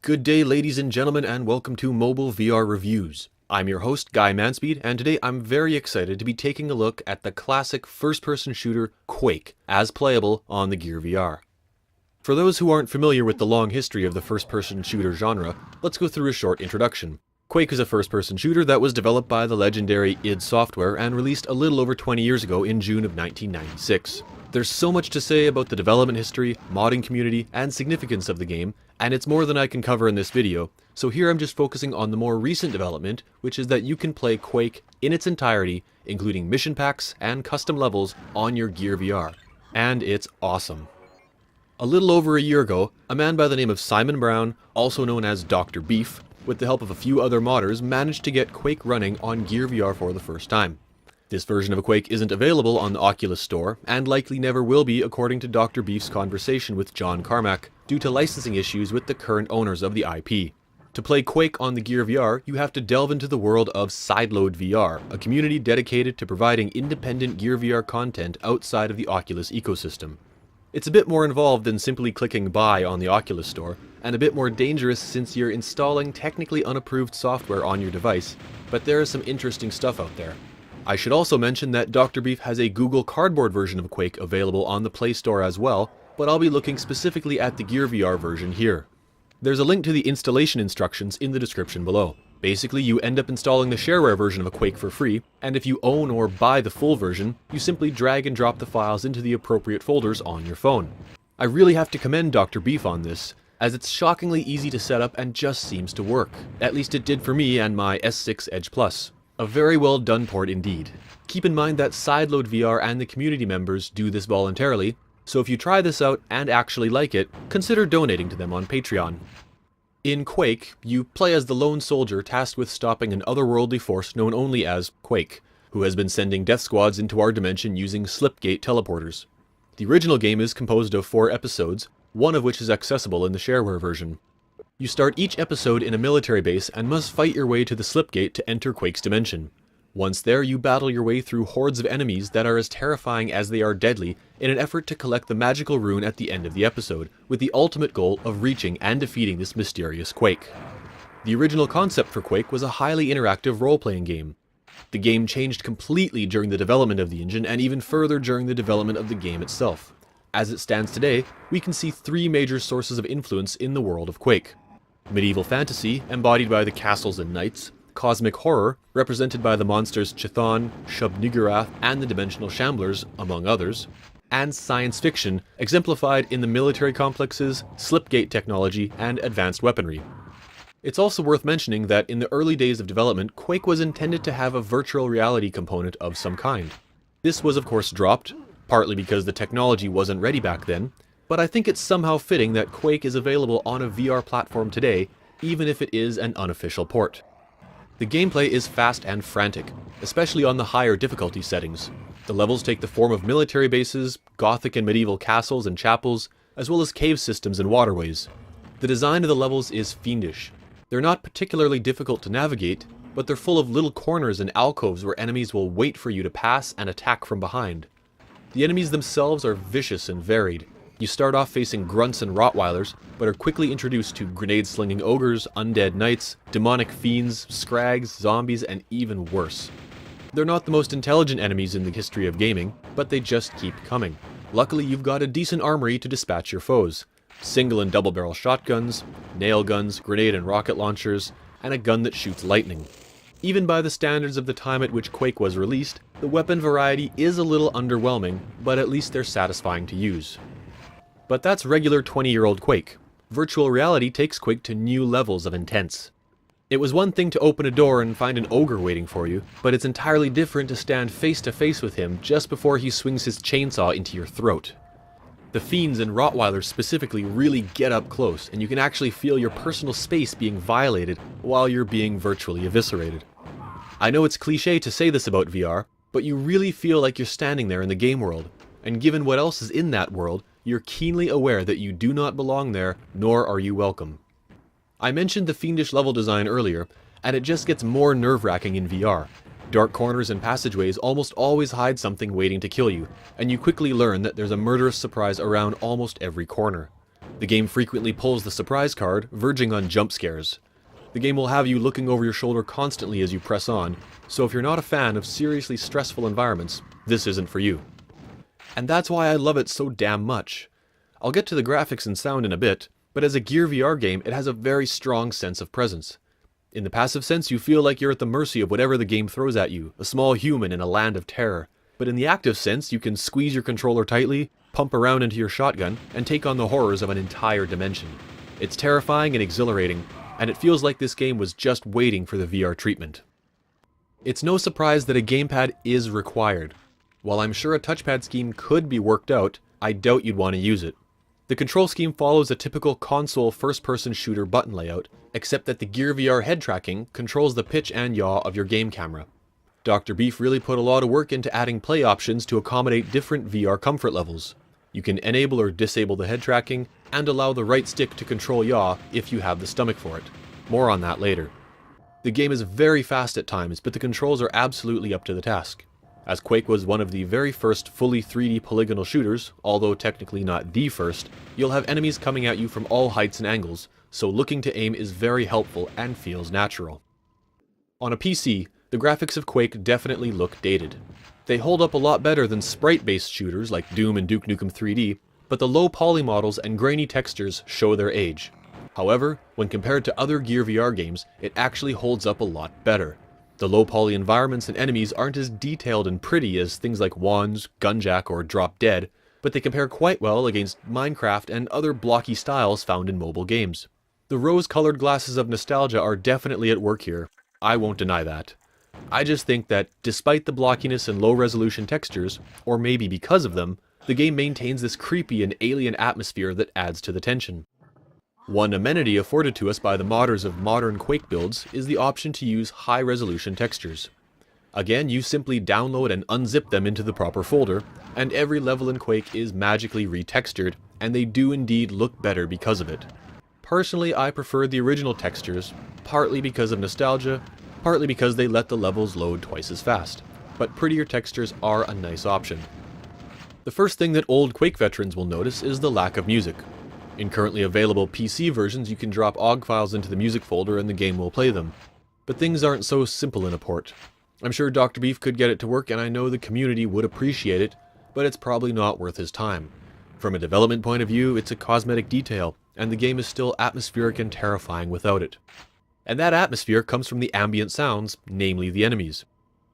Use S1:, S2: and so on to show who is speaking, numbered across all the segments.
S1: Good day, ladies and gentlemen, and welcome to Mobile VR Reviews. I'm your host, Guy Manspeed, and today I'm very excited to be taking a look at the classic first-person shooter Quake, as playable on the Gear VR. For those who aren't familiar with the long history of the first-person shooter genre, let's go through a short introduction. Quake is a first-person shooter that was developed by the legendary id Software and released a little over 20 years ago in June of 1996. There's so much to say about the development history, modding community, and significance of the game, and it's more than I can cover in this video, so here I'm just focusing on the more recent development, which is that you can play Quake in its entirety, including mission packs and custom levels, on your Gear VR. And it's awesome. A little over a year ago, a man by the name of Simon Brown, also known as Dr. Beef, with the help of a few other modders, managed to get Quake running on Gear VR for the first time. This version of Quake isn't available on the Oculus Store, and likely never will be according to Dr. Beef's conversation with John Carmack, due to licensing issues with the current owners of the IP. To play Quake on the Gear VR, you have to delve into the world of SideloadVR, a community dedicated to providing independent Gear VR content outside of the Oculus ecosystem. It's a bit more involved than simply clicking buy on the Oculus Store, and a bit more dangerous since you're installing technically unapproved software on your device, but there is some interesting stuff out there. I should also mention that Dr. Beef has a Google Cardboard version of Quake available on the Play Store as well, but I'll be looking specifically at the Gear VR version here. There's a link to the installation instructions in the description below. Basically, you end up installing the shareware version of a Quake for free, and if you own or buy the full version, you simply drag and drop the files into the appropriate folders on your phone. I really have to commend Dr. Beef on this, as it's shockingly easy to set up and just seems to work. At least it did for me and my S6 Edge Plus. A very well done port indeed. Keep in mind that SideloadVR and the community members do this voluntarily, so if you try this out and actually like it, consider donating to them on Patreon. In Quake, you play as the lone soldier tasked with stopping an otherworldly force known only as Quake, who has been sending death squads into our dimension using slipgate teleporters. The original game is composed of 4 episodes, one of which is accessible in the shareware version. You start each episode in a military base and must fight your way to the slipgate to enter Quake's dimension. Once there, you battle your way through hordes of enemies that are as terrifying as they are deadly in an effort to collect the magical rune at the end of the episode, with the ultimate goal of reaching and defeating this mysterious Quake. The original concept for Quake was a highly interactive role-playing game. The game changed completely during the development of the engine and even further during the development of the game itself. As it stands today, we can see 3 major sources of influence in the world of Quake. Medieval fantasy, embodied by the castles and knights, cosmic horror, represented by the monsters Chthon, Shub-Niggurath, and the Dimensional Shamblers, among others, and science fiction, exemplified in the military complexes, slipgate technology, and advanced weaponry. It's also worth mentioning that in the early days of development, Quake was intended to have a virtual reality component of some kind. This was of course dropped, partly because the technology wasn't ready back then, but I think it's somehow fitting that Quake is available on a VR platform today, even if it is an unofficial port. The gameplay is fast and frantic, especially on the higher difficulty settings. The levels take the form of military bases, gothic and medieval castles and chapels, as well as cave systems and waterways. The design of the levels is fiendish. They're not particularly difficult to navigate, but they're full of little corners and alcoves where enemies will wait for you to pass and attack from behind. The enemies themselves are vicious and varied. You start off facing grunts and Rottweilers, but are quickly introduced to grenade-slinging ogres, undead knights, demonic fiends, scrags, zombies, and even worse. They're not the most intelligent enemies in the history of gaming, but they just keep coming. Luckily, you've got a decent armory to dispatch your foes. Single and double-barrel shotguns, nail guns, grenade and rocket launchers, and a gun that shoots lightning. Even by the standards of the time at which Quake was released, the weapon variety is a little underwhelming, but at least they're satisfying to use. But that's regular 20-year-old Quake. Virtual reality takes Quake to new levels of intense. It was one thing to open a door and find an ogre waiting for you, but it's entirely different to stand face to face with him just before he swings his chainsaw into your throat. The fiends and Rottweilers specifically really get up close, and you can actually feel your personal space being violated while you're being virtually eviscerated. I know it's cliché to say this about VR, but you really feel like you're standing there in the game world, and given what else is in that world, you're keenly aware that you do not belong there, nor are you welcome. I mentioned the fiendish level design earlier, and it just gets more nerve-wracking in VR. Dark corners and passageways almost always hide something waiting to kill you, and you quickly learn that there's a murderous surprise around almost every corner. The game frequently pulls the surprise card, verging on jump scares. The game will have you looking over your shoulder constantly as you press on, so if you're not a fan of seriously stressful environments, this isn't for you. And that's why I love it so damn much. I'll get to the graphics and sound in a bit, but as a Gear VR game, it has a very strong sense of presence. In the passive sense, you feel like you're at the mercy of whatever the game throws at you, a small human in a land of terror. But in the active sense, you can squeeze your controller tightly, pump around into your shotgun, and take on the horrors of an entire dimension. It's terrifying and exhilarating, and it feels like this game was just waiting for the VR treatment. It's no surprise that a gamepad is required. While I'm sure a touchpad scheme could be worked out, I doubt you'd want to use it. The control scheme follows a typical console first-person shooter button layout, except that the Gear VR head tracking controls the pitch and yaw of your game camera. Dr. Beef really put a lot of work into adding play options to accommodate different VR comfort levels. You can enable or disable the head tracking, and allow the right stick to control yaw if you have the stomach for it. More on that later. The game is very fast at times, but the controls are absolutely up to the task. As Quake was one of the very first fully 3D polygonal shooters, although technically not the first, you'll have enemies coming at you from all heights and angles, so looking to aim is very helpful and feels natural. On a PC, the graphics of Quake definitely look dated. They hold up a lot better than sprite-based shooters like Doom and Duke Nukem 3D, but the low poly models and grainy textures show their age. However, when compared to other Gear VR games, it actually holds up a lot better. The low poly environments and enemies aren't as detailed and pretty as things like Wands, Gunjack, or Drop Dead, but they compare quite well against Minecraft and other blocky styles found in mobile games. The rose-colored glasses of nostalgia are definitely at work here. I won't deny that. I just think that, despite the blockiness and low-resolution textures, or maybe because of them, the game maintains this creepy and alien atmosphere that adds to the tension. One amenity afforded to us by the modders of modern Quake builds is the option to use high-resolution textures. Again, you simply download and unzip them into the proper folder, and every level in Quake is magically retextured, and they do indeed look better because of it. Personally, I prefer the original textures, partly because of nostalgia, partly because they let the levels load twice as fast, but prettier textures are a nice option. The first thing that old Quake veterans will notice is the lack of music. In currently available PC versions, you can drop OGG files into the music folder and the game will play them. But things aren't so simple in a port. I'm sure Dr. Beef could get it to work, and I know the community would appreciate it, but it's probably not worth his time. From a development point of view, it's a cosmetic detail, and the game is still atmospheric and terrifying without it. And that atmosphere comes from the ambient sounds, namely the enemies.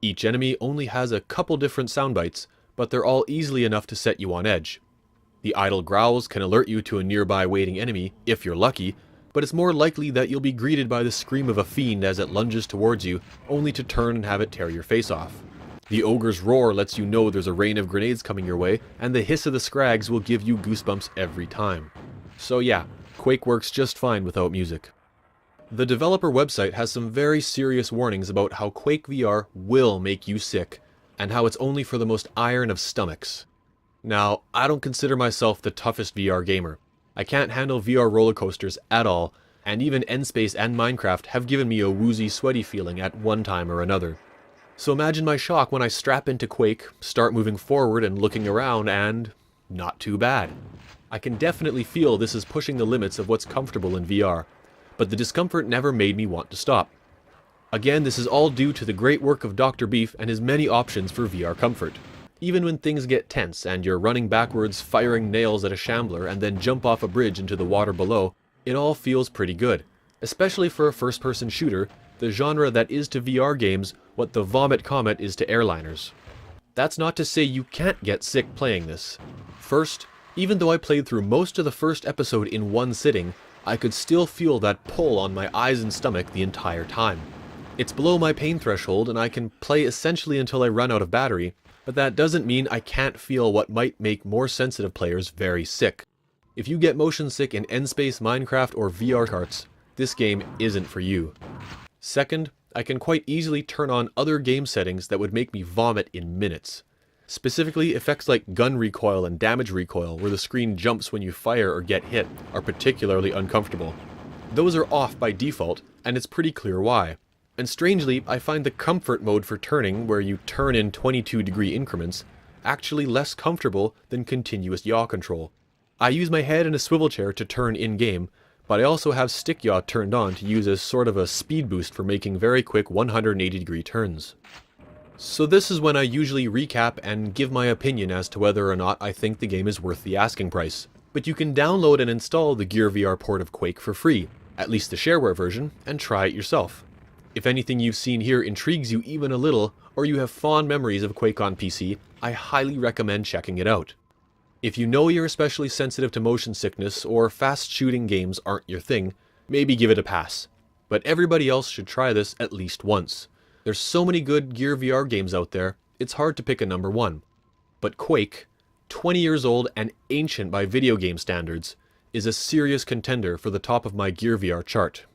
S1: Each enemy only has a couple different sound bites, but they're all easily enough to set you on edge. The idle growls can alert you to a nearby waiting enemy, if you're lucky, but it's more likely that you'll be greeted by the scream of a fiend as it lunges towards you, only to turn and have it tear your face off. The ogre's roar lets you know there's a rain of grenades coming your way, and the hiss of the scrags will give you goosebumps every time. So yeah, Quake works just fine without music. The developer website has some very serious warnings about how Quake VR will make you sick, and how it's only for the most iron of stomachs. Now, I don't consider myself the toughest VR gamer. I can't handle VR roller coasters at all, and even N-Space and Minecraft have given me a woozy, sweaty feeling at one time or another. So imagine my shock when I strap into Quake, start moving forward and looking around, and not too bad. I can definitely feel this is pushing the limits of what's comfortable in VR, but the discomfort never made me want to stop. Again, this is all due to the great work of Dr. Beef and his many options for VR comfort. Even when things get tense and you're running backwards, firing nails at a shambler, and then jump off a bridge into the water below, it all feels pretty good. Especially for a first-person shooter, the genre that is to VR games what the Vomit Comet is to airliners. That's not to say you can't get sick playing this. First, even though I played through most of the first episode in one sitting, I could still feel that pull on my eyes and stomach the entire time. It's below my pain threshold and I can play essentially until I run out of battery, but that doesn't mean I can't feel what might make more sensitive players very sick. If you get motion sick in N-Space, Minecraft, or VR karts, this game isn't for you. Second, I can quite easily turn on other game settings that would make me vomit in minutes. Specifically, effects like gun recoil and damage recoil, where the screen jumps when you fire or get hit, are particularly uncomfortable. Those are off by default, and it's pretty clear why. And strangely, I find the comfort mode for turning, where you turn in 22-degree increments, actually less comfortable than continuous yaw control. I use my head in a swivel chair to turn in-game, but I also have stick yaw turned on to use as sort of a speed boost for making very quick 180-degree turns. So this is when I usually recap and give my opinion as to whether or not I think the game is worth the asking price. But you can download and install the Gear VR port of Quake for free, at least the shareware version, and try it yourself. If anything you've seen here intrigues you even a little, or you have fond memories of Quake on PC, I highly recommend checking it out. If you know you're especially sensitive to motion sickness or fast shooting games aren't your thing, maybe give it a pass. But everybody else should try this at least once. There's so many good Gear VR games out there, it's hard to pick a number one. But Quake, 20 years old and ancient by video game standards, is a serious contender for the top of my Gear VR chart.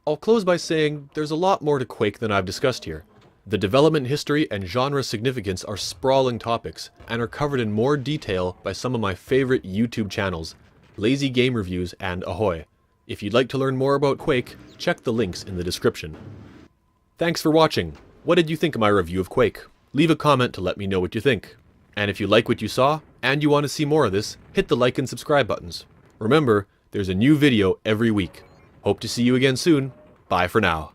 S1: I'll close by saying there's a lot more to Quake than I've discussed here. The development history and genre significance are sprawling topics and are covered in more detail by some of my favorite YouTube channels, Lazy Game Reviews and Ahoy. If you'd like to learn more about Quake, check the links in the description. Thanks for watching. What did you think of my review of Quake? Leave a comment to let me know what you think. And if you like what you saw, and you want to see more of this, hit the like and subscribe buttons. Remember, there's a new video every week. Hope to see you again soon. Bye for now.